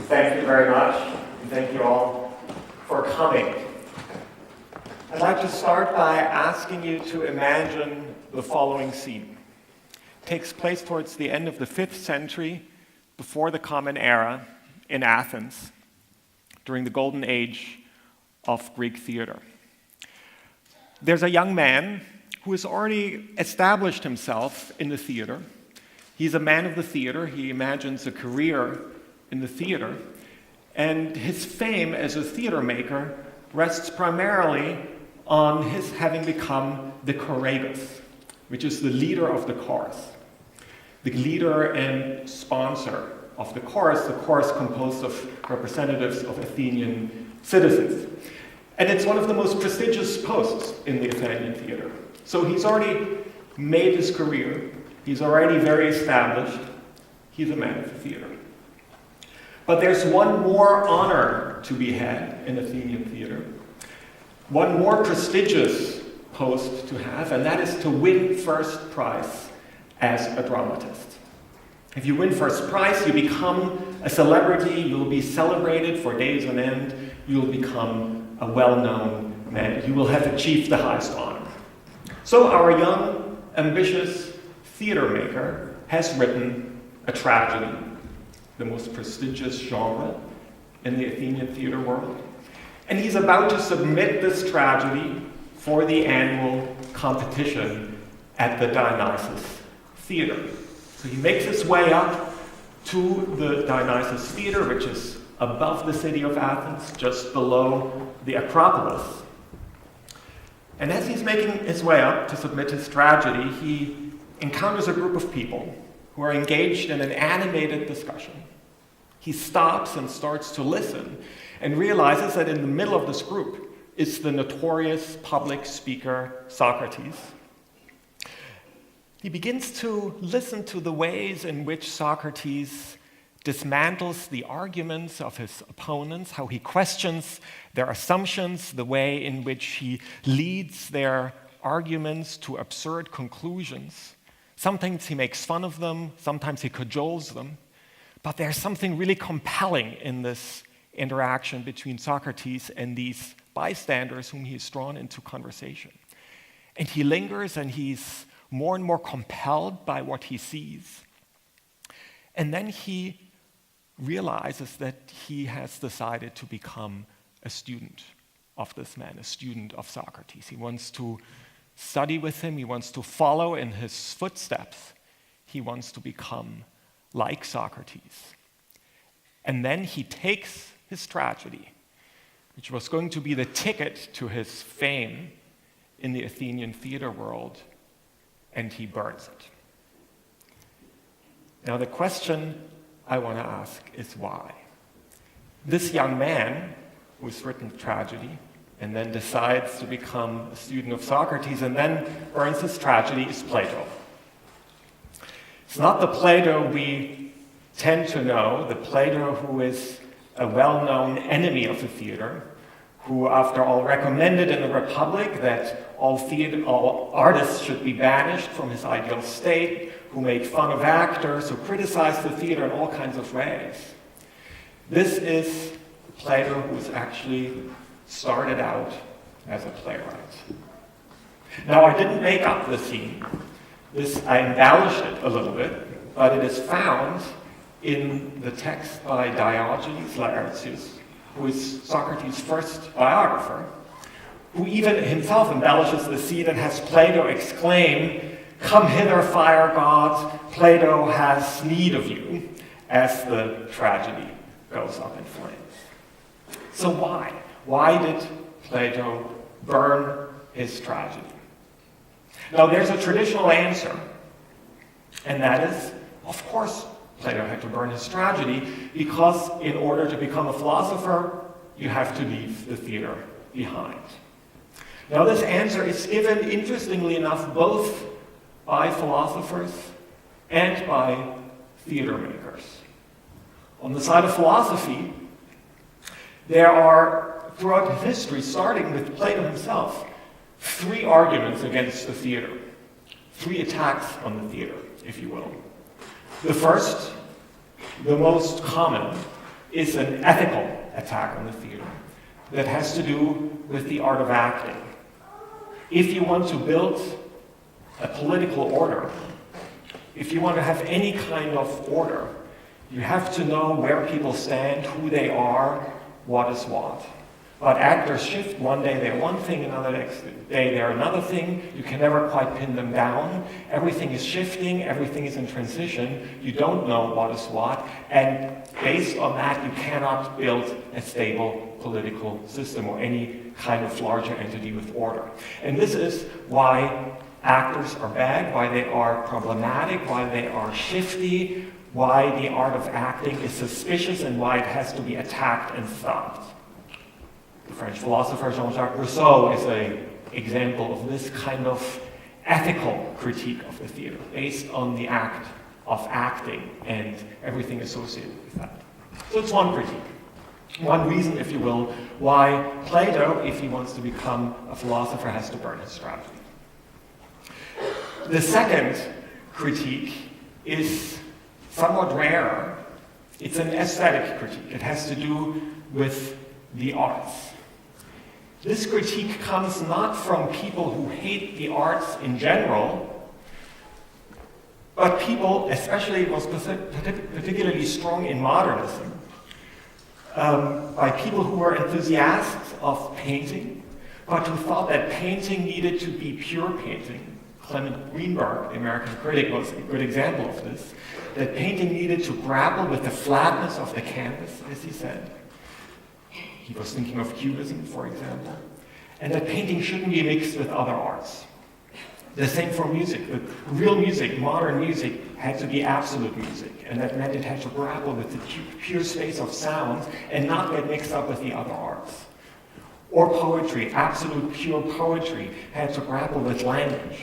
Thank you very much, and thank you all for coming. I'd like to start by asking you to imagine the following scene. It takes place towards the end of the 5th century, before the Common Era, in Athens, during the golden age of Greek theater. There's a young man who has already established himself in the theater. He's a man of the theater. He imagines a career in the theater, and his fame as a theater maker rests primarily on his having become the choragus, which is the leader of the chorus, the leader and sponsor of the chorus composed of representatives of Athenian citizens. And it's one of the most prestigious posts in the Athenian theater. So he's already made his career, he's already very established, he's a man of the theater. But there's one more honor to be had in Athenian theater, one more prestigious post to have, and that is to win first prize as a dramatist. If you win first prize, you become a celebrity, you'll be celebrated for days on end, you'll become a well-known man, you will have achieved the highest honor. So our young, ambitious theater maker has written a tragedy, the most prestigious genre in the Athenian theater world. And he's about to submit this tragedy for the annual competition at the Dionysus Theater. So he makes his way up to the Dionysus Theater, which is above the city of Athens, just below the Acropolis. And as he's making his way up to submit his tragedy, he encounters a group of people who are engaged in an animated discussion. He stops and starts to listen and realizes that in the middle of this group is the notorious public speaker Socrates. He begins to listen to the ways in which Socrates dismantles the arguments of his opponents, how he questions their assumptions, the way in which he leads their arguments to absurd conclusions. Sometimes he makes fun of them, sometimes he cajoles them, but there's something really compelling in this interaction between Socrates and these bystanders whom he's drawn into conversation. And he lingers and he's more and more compelled by what he sees. And then he realizes that he has decided to become a student of this man, a student of Socrates. He wants to study with him, he wants to follow in his footsteps, he wants to become like Socrates. And then he takes his tragedy, which was going to be the ticket to his fame in the Athenian theater world, and he burns it. Now the question I want to ask is why? This young man who's written tragedy and then decides to become a student of Socrates and then burns his tragedy is Plato. It's not the Plato we tend to know, the Plato who is a well-known enemy of the theater, who after all recommended in the Republic that all artists should be banished from his ideal state, who made fun of actors, who criticized the theater in all kinds of ways. This is Plato who's actually started out as a playwright. Now, I didn't make up the scene. I embellished it a little bit, but it is found in the text by Diogenes Laertius, who is Socrates' first biographer, who even himself embellishes the scene and has Plato exclaim, "Come hither, fire gods, Plato has need of you," as the tragedy goes up in flames. So why? Why did Plato burn his tragedy? Now there's a traditional answer, and that is, of course, Plato had to burn his tragedy because in order to become a philosopher, you have to leave the theater behind. Now this answer is given, interestingly enough, both by philosophers and by theater makers. On the side of philosophy, there are, throughout history, starting with Plato himself, 3 arguments against the theater, 3 attacks on the theater, if you will. The first, the most common, is an ethical attack on the theater that has to do with the art of acting. If you want to build a political order, if you want to have any kind of order, you have to know where people stand, who they are, what is what. But actors shift. One day they're one thing, another next day they're another thing. You can never quite pin them down. Everything is shifting, everything is in transition. You don't know what is what. And based on that, you cannot build a stable political system or any kind of larger entity with order. And this is why actors are bad, why they are problematic, why they are shifty, why the art of acting is suspicious, and why it has to be attacked and stopped. The French philosopher Jean-Jacques Rousseau is an example of this kind of ethical critique of the theater, based on the act of acting and everything associated with that. So it's one critique. One reason, if you will, why Plato, if he wants to become a philosopher, has to burn his strategy. The second critique is somewhat rarer. It's an aesthetic critique. It has to do with the arts. This critique comes not from people who hate the arts in general, but people, especially it was particularly strong in modernism, by people who were enthusiasts of painting, but who thought that painting needed to be pure painting. Clement Greenberg, the American critic, was a good example of this, that painting needed to grapple with the flatness of the canvas, as he said. He was thinking of Cubism, for example, and that painting shouldn't be mixed with other arts. The same for music. The real music, modern music, had to be absolute music, and that meant it had to grapple with the pure space of sound and not get mixed up with the other arts. Or poetry, absolute pure poetry, had to grapple with language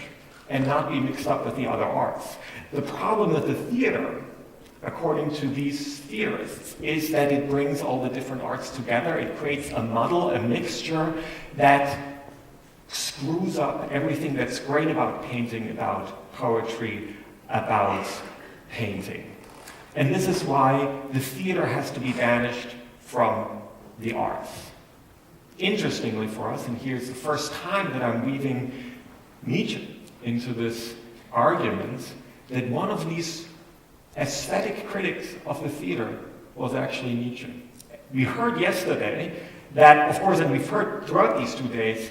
and not be mixed up with the other arts. The problem with the theater, according to these theorists, is that it brings all the different arts together. It creates a muddle, a mixture that screws up everything that's great about painting, about poetry, about painting. And this is why the theater has to be banished from the arts. Interestingly for us, and here's the first time that I'm weaving Nietzsche into this argument, that one of these aesthetic critics of the theater was actually Nietzsche. We heard yesterday that, of course, and we've heard throughout these 2 days,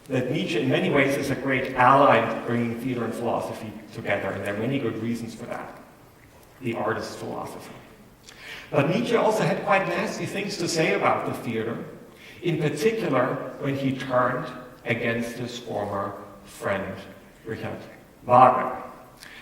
that Nietzsche in many ways is a great ally in bringing theater and philosophy together, and there are many good reasons for that. The artist philosophy. But Nietzsche also had quite nasty things to say about the theater, in particular when he turned against his former friend, Richard Wagner.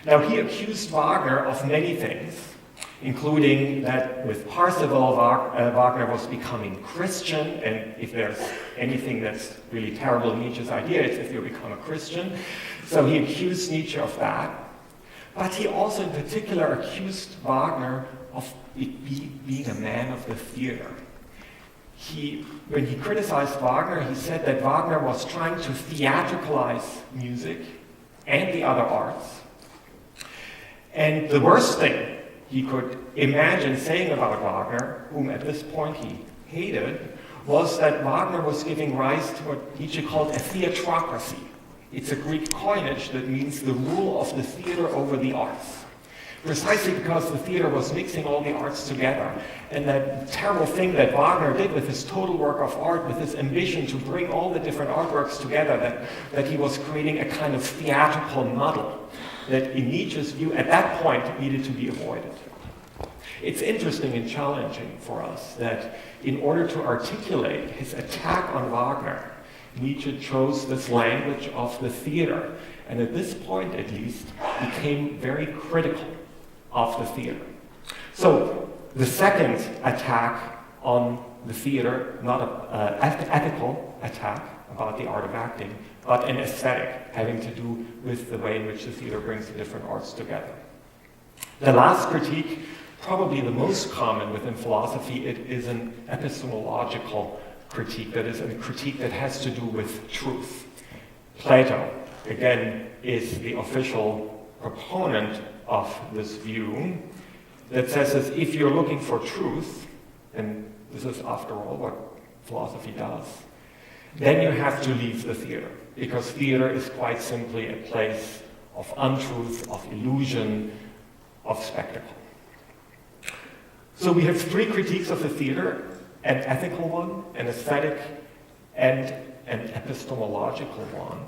Now, he accused Wagner of many things, including that with Parsifal, Wagner was becoming Christian, and if there's anything that's really terrible in Nietzsche's idea, it's if you become a Christian. So he accused Nietzsche of that. But he also in particular accused Wagner of being a man of the theater. When he criticized Wagner, he said that Wagner was trying to theatricalize music and the other arts. And the worst thing he could imagine saying about Wagner, whom at this point he hated, was that Wagner was giving rise to what Nietzsche called a theatrocracy. It's a Greek coinage that means the rule of the theater over the arts. Precisely because the theater was mixing all the arts together. And that terrible thing that Wagner did with his total work of art, with his ambition to bring all the different artworks together, that he was creating a kind of theatrical muddle that in Nietzsche's view at that point needed to be avoided. It's interesting and challenging for us that in order to articulate his attack on Wagner, Nietzsche chose this language of the theater, and at this point at least became very critical of the theater. So the second attack on the theater, not an ethical attack about the art of acting, but an aesthetic having to do with the way in which the theater brings the different arts together. The last critique, probably the most common within philosophy, it is an epistemological critique, that is a critique that has to do with truth. Plato, again, is the official proponent of this view that says that if you're looking for truth, and this is, after all, what philosophy does, then you have to leave the theater, because theater is quite simply a place of untruth, of illusion, of spectacle. So we have three critiques of the theater: an ethical one, an aesthetic, and an epistemological one,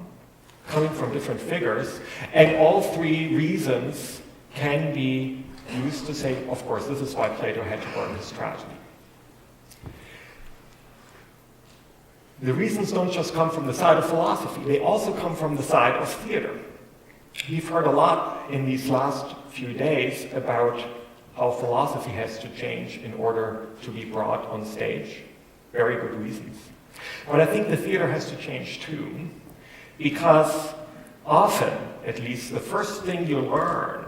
coming from different figures, and all three reasons can be used to say, of course, this is why Plato had to burn his tragedy. The reasons don't just come from the side of philosophy, they also come from the side of theater. We've heard a lot in these last few days about how philosophy has to change in order to be brought on stage. Very good reasons. But I think the theater has to change too, because often, at least, the first thing you learn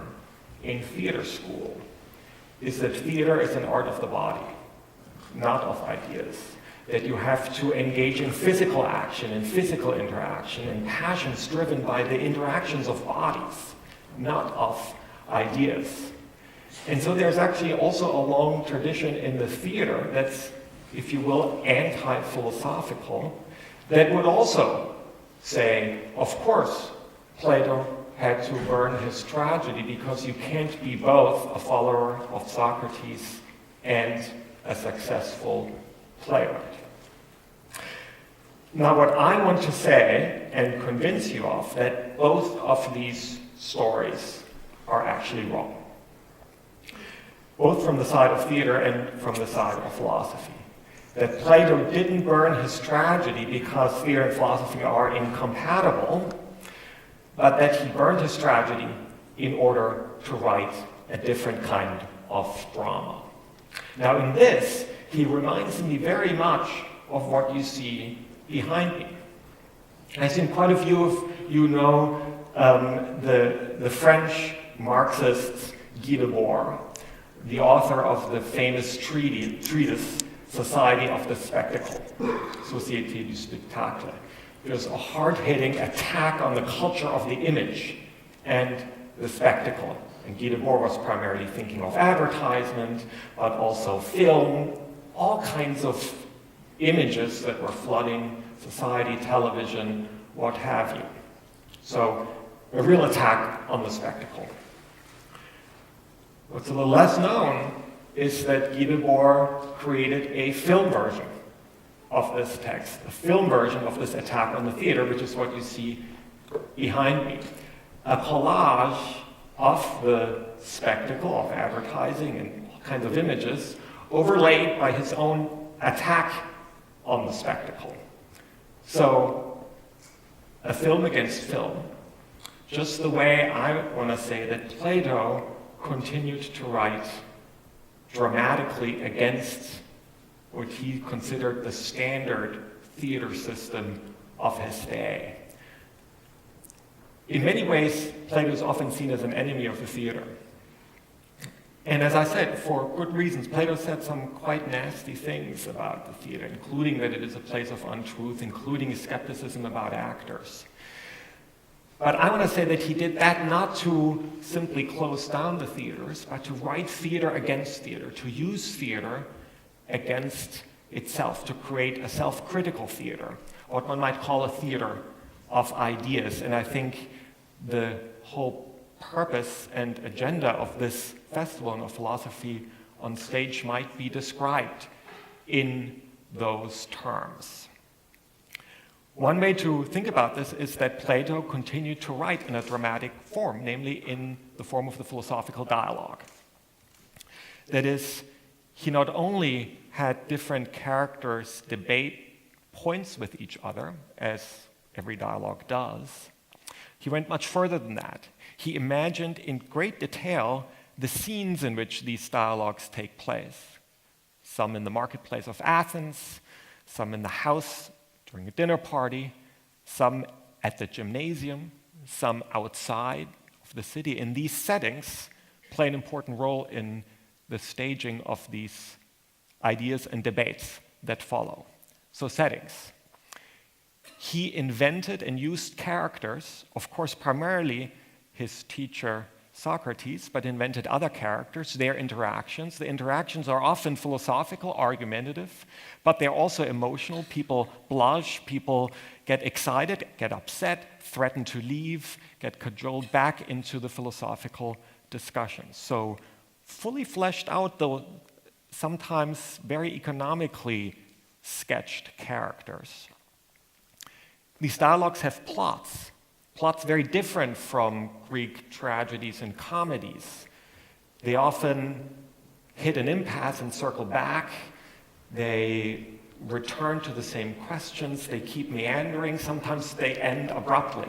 in theater school is that theater is an art of the body, not of ideas. That you have to engage in physical action and physical interaction and passions driven by the interactions of bodies, not of ideas. And so there's actually also a long tradition in the theater that's, if you will, anti-philosophical, that would also say, of course, Plato had to burn his tragedy because you can't be both a follower of Socrates and a successful playwright. Now, what I want to say and convince you of, that both of these stories are actually wrong, both from the side of theater and from the side of philosophy. That Plato didn't burn his tragedy because theater and philosophy are incompatible, but that he burned his tragedy in order to write a different kind of drama. Now, in this, he reminds me very much of what you see behind me. I think quite a few of you know the French Marxist Guy Debord, the author of the famous treatise Society of the Spectacle, Société du Spectacle. There's a hard-hitting attack on the culture of the image and the spectacle. And Guy Debord was primarily thinking of advertisement, but also film, all kinds of images that were flooding society, television, what have you. So, a real attack on the spectacle. What's a little less known is that Guy Debord created a film version of this text, a film version of this attack on the theater, which is what you see behind me. A collage of the spectacle, of advertising and all kinds of images, overlaid by his own attack on the spectacle. So, a film against film, just the way I want to say that Plato continued to write dramatically against what he considered the standard theater system of his day. In many ways, Plato is often seen as an enemy of the theater. And as I said, for good reasons, Plato said some quite nasty things about the theater, including that it is a place of untruth, including skepticism about actors. But I want to say that he did that not to simply close down the theaters, but to write theater against theater, to use theater against itself, to create a self-critical theater, what one might call a theater of ideas. And I think the whole purpose and agenda of this festival and of philosophy on stage might be described in those terms. One way to think about this is that Plato continued to write in a dramatic form, namely in the form of the philosophical dialogue. That is, he not only had different characters debate points with each other, as every dialogue does, he went much further than that. He imagined in great detail the scenes in which these dialogues take place. Some in the marketplace of Athens, some in the house during a dinner party, some at the gymnasium, some outside of the city. And these settings play an important role in the staging of these ideas and debates that follow. So settings. He invented and used characters, of course primarily his teacher Socrates, but invented other characters, their interactions. The interactions are often philosophical, argumentative, but they're also emotional. People blush, people get excited, get upset, threaten to leave, get cajoled back into the philosophical discussions. So fully fleshed out, though sometimes very economically sketched characters. These dialogues have plots very different from Greek tragedies and comedies. They often hit an impasse and circle back. They return to the same questions. They keep meandering. Sometimes they end abruptly.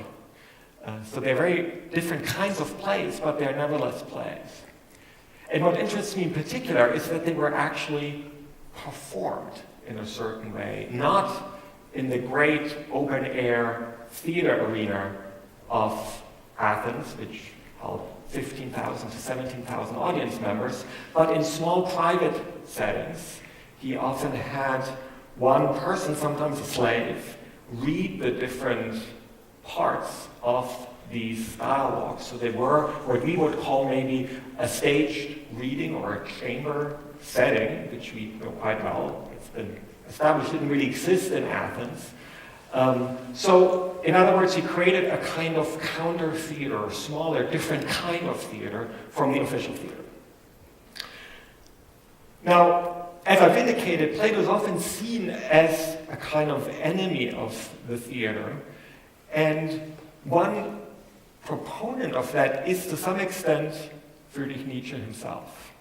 So they're very different kinds of plays, but they're nevertheless plays. And what interests me in particular is that they were actually performed in a certain way, not in the great open-air theater arena of Athens, which held 15,000 to 17,000 audience members, but in small private settings. He often had one person, sometimes a slave, read the different parts of these dialogues. So they were what we would call maybe a staged reading or a chamber setting, which we know quite well. It's been established, didn't really exist in Athens. So, in other words, he created a kind of counter theater, a smaller, different kind of theater from the official theater. Now, as I've indicated, Plato is often seen as a kind of enemy of the theater, and one proponent of that is, to some extent, Friedrich Nietzsche himself.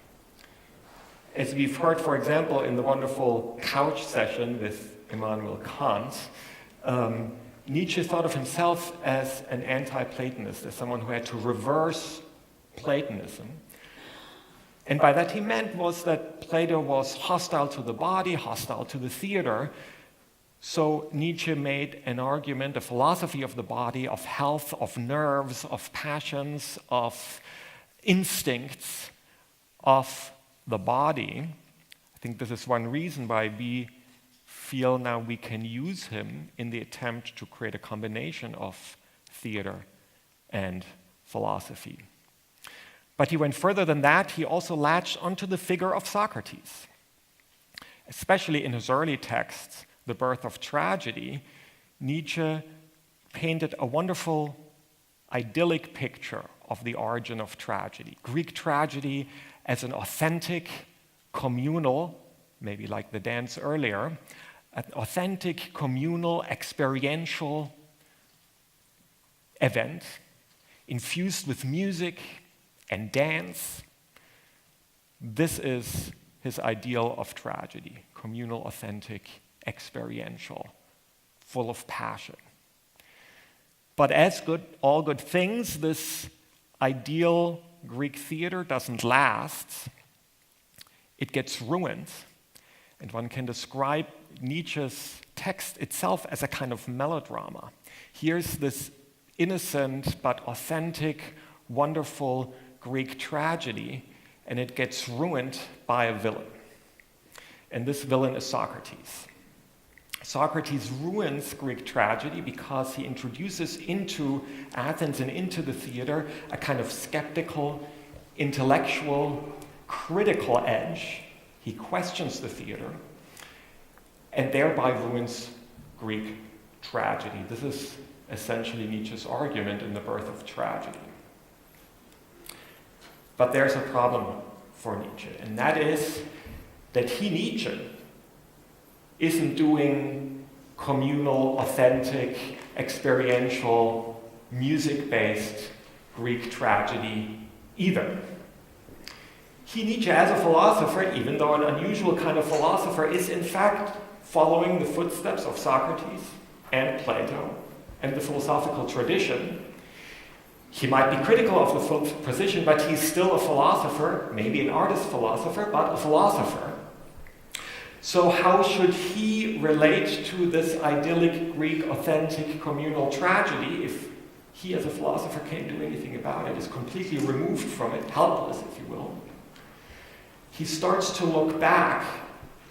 As we've heard, for example, in the wonderful couch session with Immanuel Kant, Nietzsche thought of himself as an anti-Platonist, as someone who had to reverse Platonism. And by that he meant was that Plato was hostile to the body, hostile to the theater. So Nietzsche made an argument, a philosophy of the body, of health, of nerves, of passions, of instincts, of the body. I think this is one reason why we feel now we can use him in the attempt to create a combination of theater and philosophy. But he went further than that. He also latched onto the figure of Socrates. Especially in his early texts, The Birth of Tragedy, Nietzsche painted a wonderful, idyllic picture of the origin of tragedy. Greek tragedy as an authentic, communal, maybe like the dance earlier, an authentic, communal, experiential event infused with music and dance. This is his ideal of tragedy: communal, authentic, experiential, full of passion. But as all good things, this ideal Greek theater doesn't last. It gets ruined. And one can describe Nietzsche's text itself as a kind of melodrama. Here's this innocent but authentic, wonderful Greek tragedy, and it gets ruined by a villain. And this villain is Socrates. Socrates ruins Greek tragedy because he introduces into Athens and into the theater a kind of skeptical, intellectual, critical edge. He questions the theater and thereby ruins Greek tragedy. This is essentially Nietzsche's argument in The Birth of Tragedy. But there's a problem for Nietzsche, and that is that Nietzsche, isn't doing communal, authentic, experiential, music-based Greek tragedy either. Nietzsche, as a philosopher, even though an unusual kind of philosopher, is in fact following the footsteps of Socrates and Plato and the philosophical tradition. He might be critical of the position, but he's still a philosopher, maybe an artist philosopher, but a philosopher. So how should he relate to this idyllic Greek, authentic, communal tragedy if he, as a philosopher, can't do anything about it, is completely removed from it, helpless, if you will? He starts to look back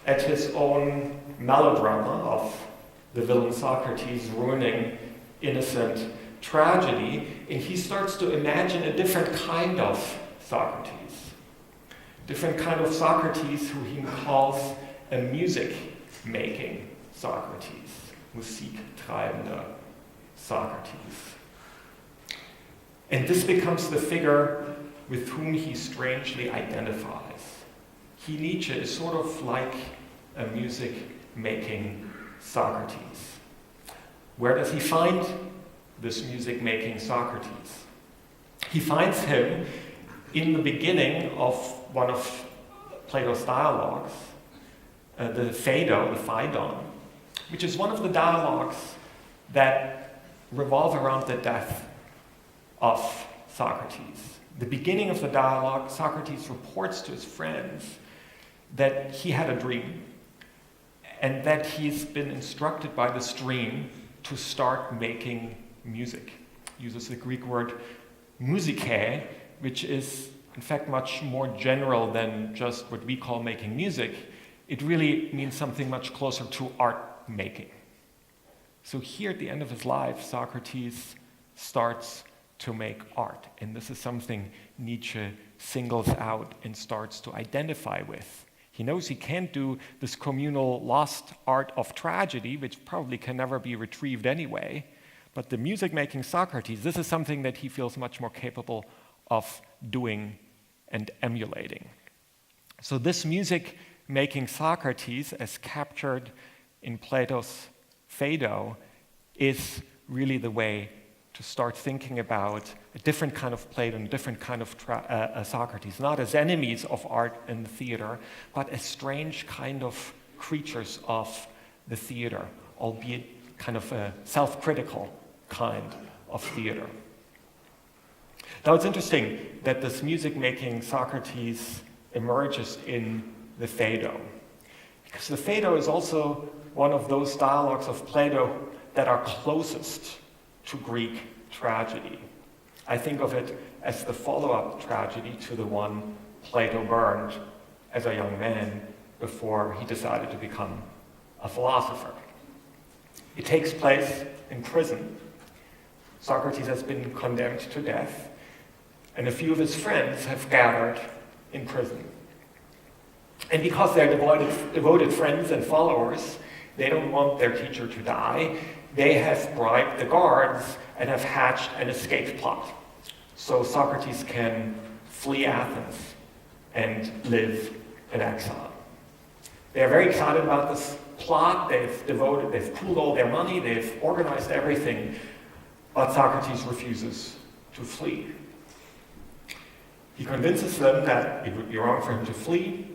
at his own melodrama of the villain Socrates ruining innocent tragedy, and he starts to imagine a different kind of Socrates. Different kind of Socrates who he calls a music-making Socrates, musiktreibender Socrates. And this becomes the figure with whom he strangely identifies. He, Nietzsche, is sort of like a music-making Socrates. Where does he find this music-making Socrates? He finds him in the beginning of one of Plato's dialogues, the Phaedon, which is one of the dialogues that revolve around the death of Socrates. The beginning of the dialogue, Socrates reports to his friends that he had a dream and that he's been instructed by this dream to start making music. He uses the Greek word musikae, which is in fact much more general than just what we call making music. It really means something much closer to art making. So here at the end of his life, Socrates starts to make art. And this is something Nietzsche singles out and starts to identify with. He knows he can't do this communal lost art of tragedy, which probably can never be retrieved anyway. But the music-making Socrates, this is something that he feels much more capable of doing and emulating. So this music-making Socrates, as captured in Plato's Phaedo, is really the way to start thinking about a different kind of Plato and a different kind of Socrates, not as enemies of art and theater, but as strange kind of creatures of the theater, albeit kind of a self-critical kind of theater. Now it's interesting that this music-making Socrates emerges in the Phaedo, because the Phaedo is also one of those dialogues of Plato that are closest to Greek tragedy. I think of it as the follow-up tragedy to the one Plato burned as a young man before he decided to become a philosopher. It takes place in prison. Socrates has been condemned to death, and a few of his friends have gathered in prison. And because they're devoted friends and followers, they don't want their teacher to die. They have bribed the guards and have hatched an escape plot. So Socrates can flee Athens and live in exile. They're very excited about this plot. They've pooled all their money, they've organized everything, but Socrates refuses to flee. He convinces them that it would be wrong for him to flee,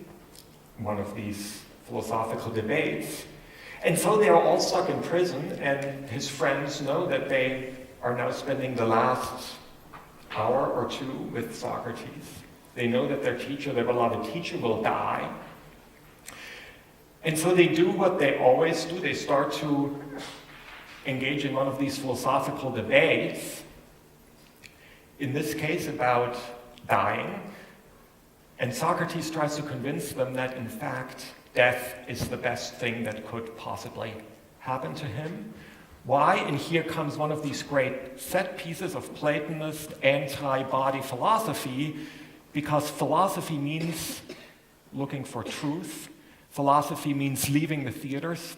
one of these philosophical debates. And so they are all stuck in prison, and his friends know that they are now spending the last hour or two with Socrates. They know that their teacher, their beloved teacher, will die. And so they do what they always do. They start to engage in one of these philosophical debates, in this case about dying. And Socrates tries to convince them that, in fact, death is the best thing that could possibly happen to him. Why? And here comes one of these great set pieces of Platonist anti-body philosophy, because philosophy means looking for truth. Philosophy means leaving the theaters.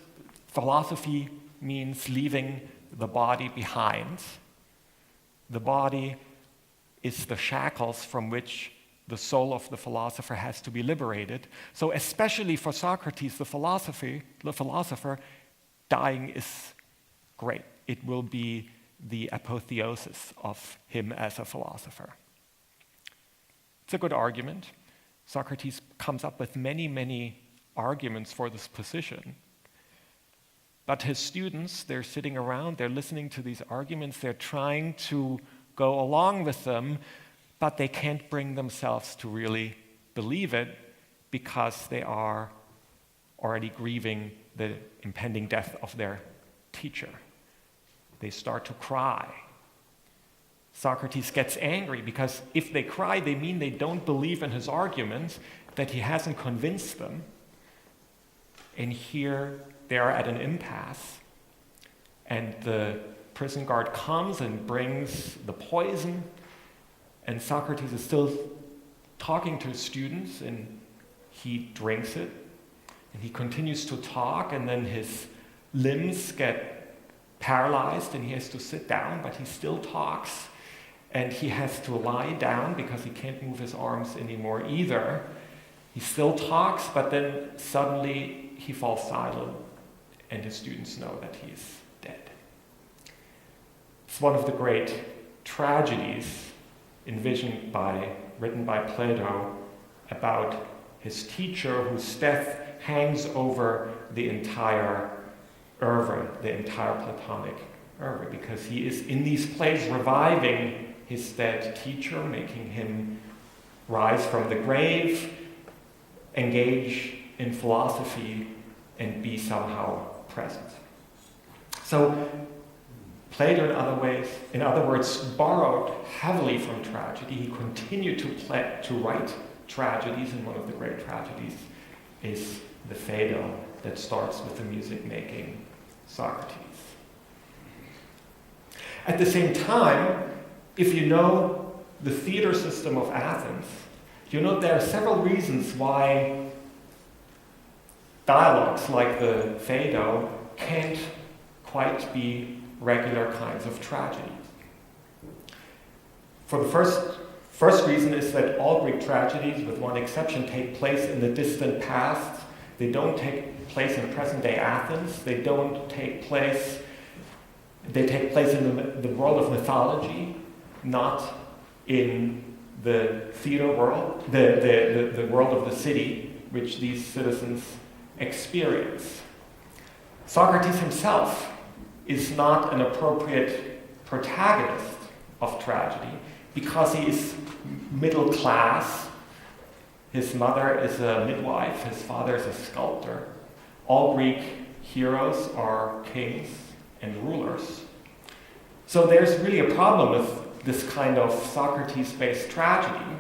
Philosophy means leaving the body behind. The body is the shackles from which the soul of the philosopher has to be liberated. So especially for Socrates, the philosopher, dying is great. It will be the apotheosis of him as a philosopher. It's a good argument. Socrates comes up with many, many arguments for this position. But his students, they're sitting around, they're listening to these arguments, they're trying to go along with them, but they can't bring themselves to really believe it because they are already grieving the impending death of their teacher. They start to cry. Socrates gets angry because if they cry, they mean they don't believe in his arguments, that he hasn't convinced them. And here they are at an impasse. And the prison guard comes and brings the poison, and Socrates is still talking to his students, and he drinks it, and he continues to talk, and then his limbs get paralyzed, and he has to sit down, but he still talks, and he has to lie down because he can't move his arms anymore either. He still talks, but then suddenly he falls silent, and his students know that he's dead. It's one of the great tragedies written by Plato about his teacher, whose death hangs over the entire oeuvre, the entire Platonic oeuvre, because he is in these plays reviving his dead teacher, making him rise from the grave, engage in philosophy, and be somehow present. So Plato, in other words, borrowed heavily from tragedy. He continued to write tragedies, and one of the great tragedies is the Phaedo that starts with the music-making Socrates. At the same time, if you know the theater system of Athens, you know there are several reasons why dialogues like the Phaedo can't quite be regular kinds of tragedy. For the first reason is that all Greek tragedies, with one exception, take place in the distant past. They don't take place in present-day Athens. They take place in the world of mythology, not in the theater world, the world of the city, which these citizens experience. Socrates himself is not an appropriate protagonist of tragedy because he is middle class. His mother is a midwife, his father is a sculptor. All Greek heroes are kings and rulers. So there's really a problem with this kind of Socrates-based tragedy.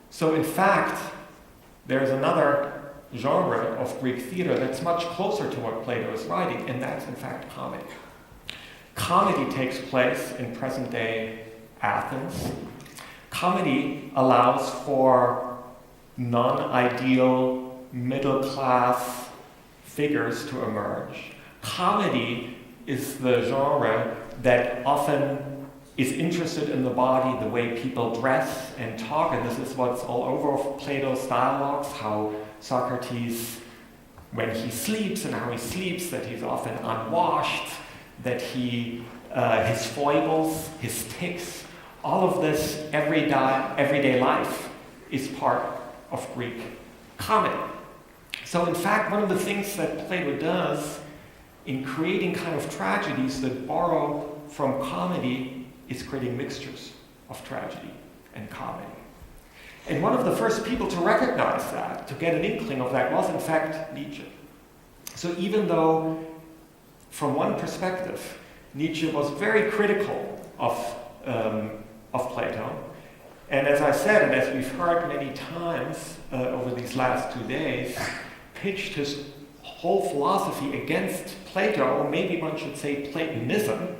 So in fact, there's another genre of Greek theater that's much closer to what Plato is writing, and that's in fact comedy. Comedy takes place in present-day Athens. Comedy allows for non-ideal middle-class figures to emerge. Comedy is the genre that often is interested in the body, the way people dress and talk, and this is what's all over Plato's dialogues, how Socrates, when he sleeps and how he sleeps, that he's often unwashed, that his foibles, his tics, all of this everyday life is part of Greek comedy. So in fact, one of the things that Plato does in creating kind of tragedies that borrow from comedy is creating mixtures of tragedy and comedy. And one of the first people to recognize that, to get an inkling of that, was in fact Nietzsche. So even though, from one perspective, Nietzsche was very critical of Plato, and as I said, and as we've heard many times over these last 2 days, pitched his whole philosophy against Plato, or maybe one should say Platonism,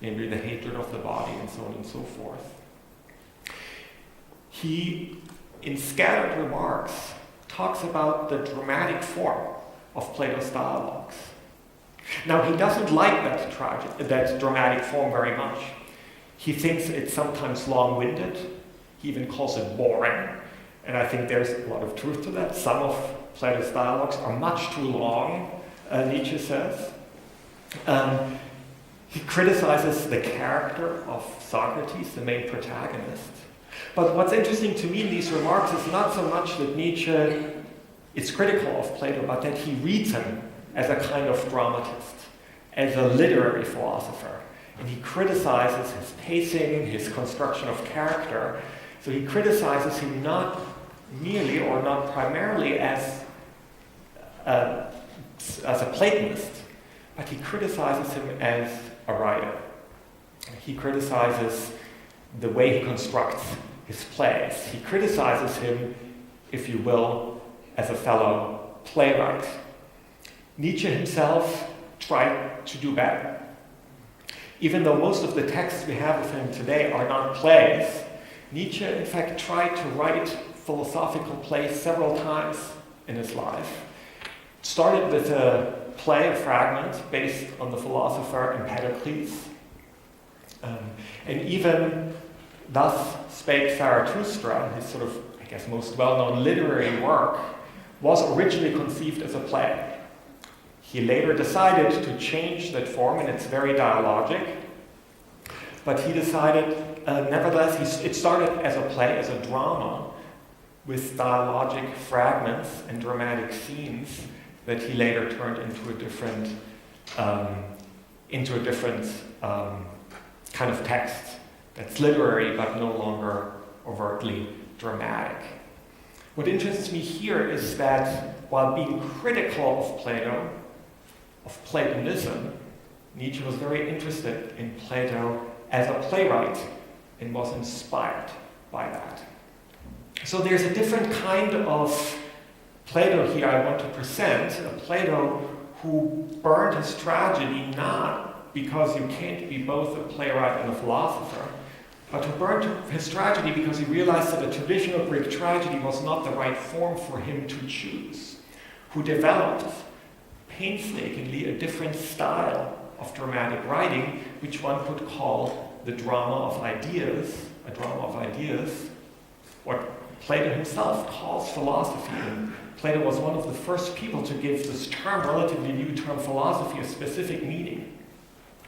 namely the hatred of the body and so on and so forth. He, in scattered remarks, talks about the dramatic form of Plato's dialogues. Now, he doesn't like that dramatic form very much. He thinks it's sometimes long-winded. He even calls it boring. And I think there's a lot of truth to that. Some of Plato's dialogues are much too long, Nietzsche says. He criticizes the character of Socrates, the main protagonist. But what's interesting to me in these remarks is not so much that Nietzsche is critical of Plato, but that he reads him as a kind of dramatist, as a literary philosopher. And he criticizes his pacing, his construction of character. So he criticizes him not merely or not primarily as a Platonist, but he criticizes him as a writer. He criticizes the way he constructs his plays. He criticizes him, if you will, as a fellow playwright. Nietzsche himself tried to do better. Even though most of the texts we have of him today are not plays, Nietzsche in fact tried to write philosophical plays several times in his life. It started with a play, a fragment, based on the philosopher Empedocles. And even Thus Spake Zarathustra, his sort of, I guess, most well-known literary work, was originally conceived as a play. He later decided to change that form, and it's very dialogic. But he decided, nevertheless, it started as a play, as a drama, with dialogic fragments and dramatic scenes that he later turned into a different kind of text that's literary but no longer overtly dramatic. What interests me here is that while being critical of Plato, of Platonism, Nietzsche was very interested in Plato as a playwright and was inspired by that. So there's a different kind of Plato here I want to present, a Plato who burned his tragedy not because you can't be both a playwright and a philosopher, but who burned his tragedy because he realized that a traditional Greek tragedy was not the right form for him to choose, who developed painstakingly a different style of dramatic writing, which one could call the drama of ideas, a drama of ideas, what Plato himself calls philosophy. And Plato was one of the first people to give this term, relatively new term, philosophy, a specific meaning.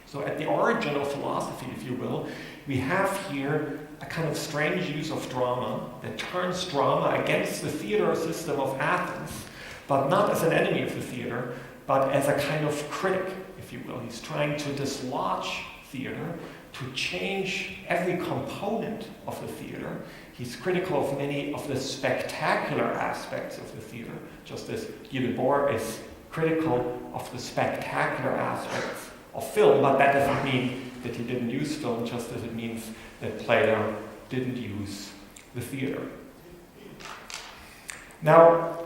So at the origin of philosophy, if you will, we have here a kind of strange use of drama that turns drama against the theater system of Athens, but not as an enemy of the theater, but as a kind of critic, if you will. He's trying to dislodge theater, to change every component of the theater. He's critical of many of the spectacular aspects of the theater, just as Guy Debord is critical of the spectacular aspects of film, but that doesn't mean that he didn't use film, just as it means that Plato didn't use the theater. Now,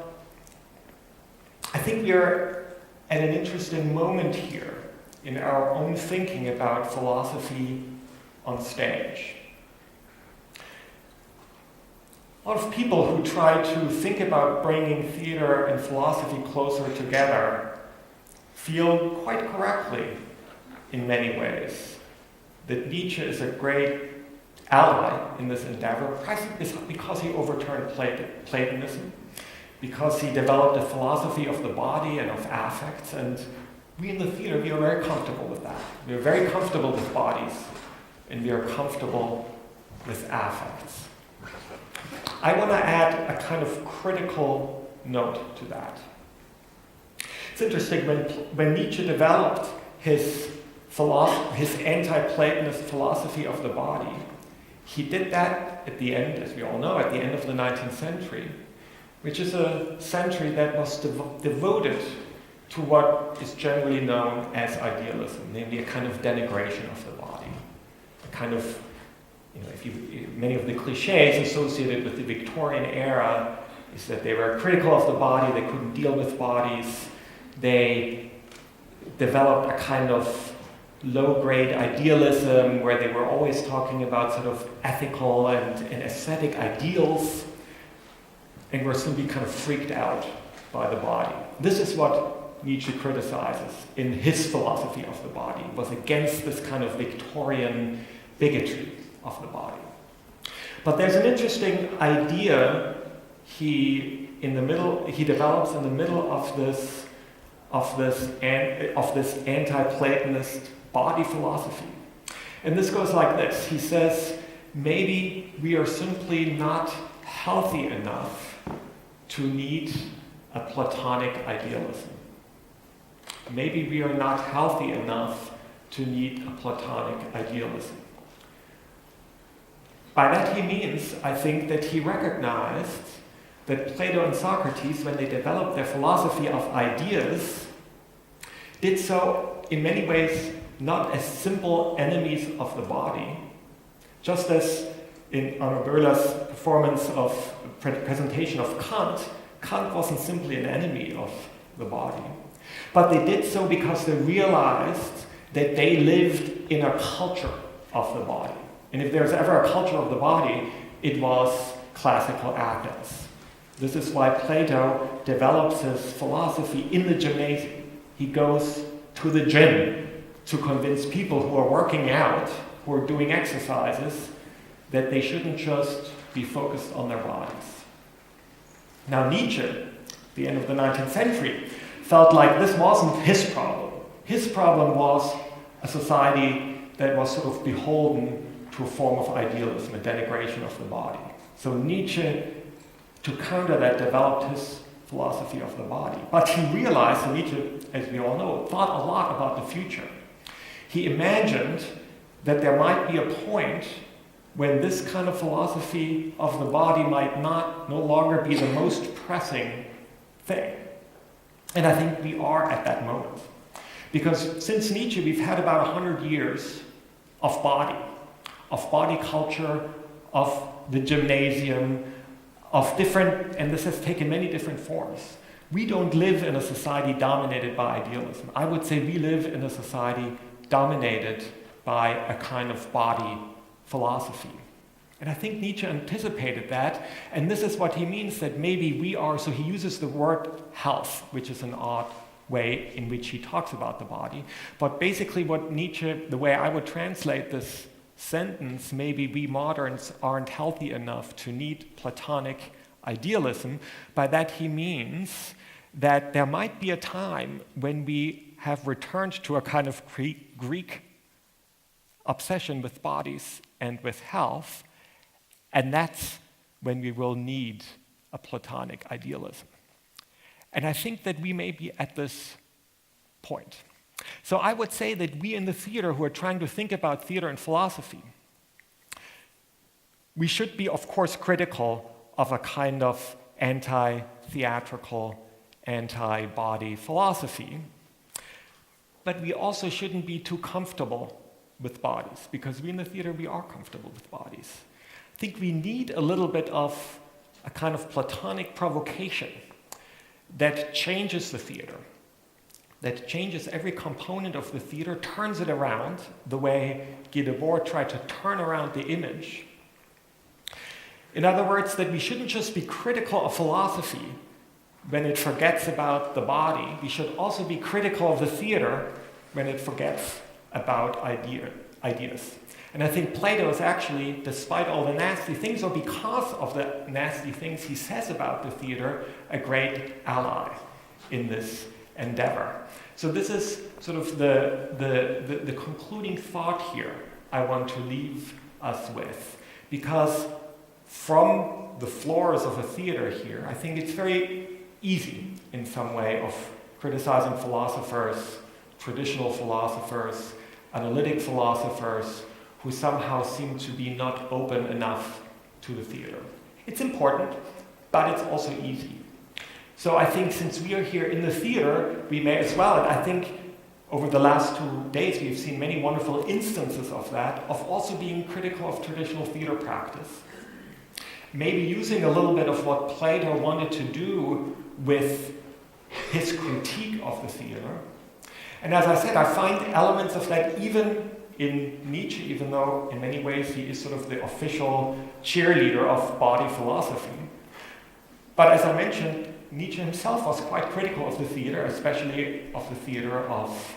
I think we're at an interesting moment here in our own thinking about philosophy on stage. A lot of people who try to think about bringing theater and philosophy closer together feel quite correctly, in many ways, that Nietzsche is a great ally in this endeavor, because he overturned Platonism, because he developed a philosophy of the body and of affects, and we in the theater, we are very comfortable with that. We are very comfortable with bodies, and we are comfortable with affects. I want to add a kind of critical note to that. It's interesting, when Nietzsche developed his anti-Platonist philosophy of the body, he did that at the end, as we all know, at the end of the 19th century, which is a century that was devoted to what is generally known as idealism, namely a kind of denigration of the body, a kind of, many of the cliches associated with the Victorian era is that they were critical of the body, they couldn't deal with bodies, they developed a kind of low-grade idealism where they were always talking about sort of ethical and aesthetic ideals, and were simply kind of freaked out by the body. This is what Nietzsche criticizes in his philosophy of the body. It was against this kind of Victorian bigotry of the body. But there's an interesting idea he develops in the middle of this anti-Platonist body philosophy. And this goes like this. He says, maybe we are simply not healthy enough to need a Platonic idealism. Maybe we are not healthy enough to need a Platonic idealism. By that he means, I think, that he recognized that Plato and Socrates, when they developed their philosophy of ideas, did so in many ways not as simple enemies of the body, just as in Arno Böhler's presentation of Kant wasn't simply an enemy of the body. But they did so because they realized that they lived in a culture of the body. And if there's ever a culture of the body, it was classical Athens. This is why Plato develops his philosophy in the gymnasium. He goes to the gym to convince people who are working out, who are doing exercises, that they shouldn't just be focused on their bodies. Now Nietzsche, at the end of the 19th century, felt like this wasn't his problem. His problem was a society that was sort of beholden to a form of idealism, a denigration of the body. So Nietzsche, to counter that, developed his philosophy of the body. But he realized, and Nietzsche, as we all know, thought a lot about the future. He imagined that there might be a point when this kind of philosophy of the body might no longer be the most pressing thing. And I think we are at that moment. Because since Nietzsche, we've had about 100 years of body culture, of the gymnasium, of different, and this has taken many different forms. We don't live in a society dominated by idealism. I would say we live in a society dominated by a kind of body philosophy. And I think Nietzsche anticipated that, and this is what he means, that maybe we are, so he uses the word health, which is an odd way in which he talks about the body. But basically what Nietzsche, the way I would translate this sentence, maybe we moderns aren't healthy enough to need Platonic idealism, by that he means that there might be a time when we have returned to a kind of Greek obsession with bodies and with health, and that's when we will need a Platonic idealism. And I think that we may be at this point. So I would say that we in the theater who are trying to think about theater and philosophy, we should be, of course, critical of a kind of anti-theatrical, anti-body philosophy, but we also shouldn't be too comfortable with bodies, because we in the theater, we are comfortable with bodies. I think we need a little bit of a kind of Platonic provocation that changes the theater, that changes every component of the theater, turns it around, the way Guy Debord tried to turn around the image. In other words, that we shouldn't just be critical of philosophy when it forgets about the body. We should also be critical of the theater when it forgets about ideas. And I think Plato is actually, despite all the nasty things, or because of the nasty things he says about the theater, a great ally in this endeavor. So this is sort of the concluding thought here I want to leave us with. Because from the floors of a theater here, I think it's very easy in some way of criticizing philosophers, traditional philosophers, analytic philosophers, who somehow seem to be not open enough to the theater. It's important, but it's also easy. So I think since we are here in the theater, we may as well, and I think over the last 2 days we've seen many wonderful instances of that, of also being critical of traditional theater practice. Maybe using a little bit of what Plato wanted to do with his critique of the theater. And as I said, I find elements of that even in Nietzsche, even though in many ways he is sort of the official cheerleader of body philosophy. But as I mentioned, Nietzsche himself was quite critical of the theater, especially of the theater of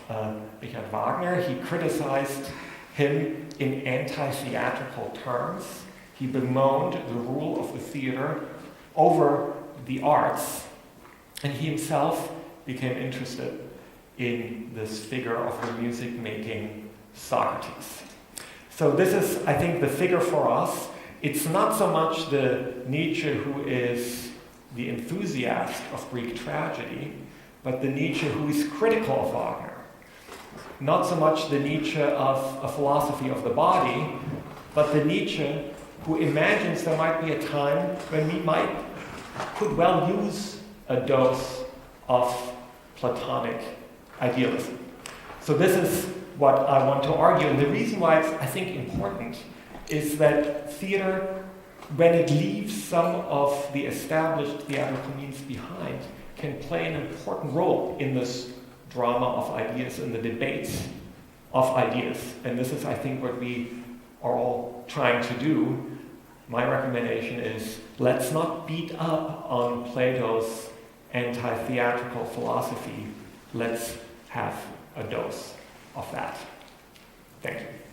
Richard Wagner. He criticized him in anti-theatrical terms. He bemoaned the rule of the theater over the arts, and he himself became interested in this figure of the music-making Socrates. So this is, I think, the figure for us. It's not so much the Nietzsche who is the enthusiast of Greek tragedy, but the Nietzsche who is critical of Wagner. Not so much the Nietzsche of a philosophy of the body, but the Nietzsche who imagines there might be a time when we could well use a dose of Platonic idealism. So this is what I want to argue. And the reason why it's, I think, important is that theater, when it leaves some of the established theatrical means behind, can play an important role in this drama of ideas, in the debates of ideas. And this is, I think, what we are all trying to do. My recommendation is, let's not beat up on Plato's anti-theatrical philosophy. Let's have a dose of that. Thank you.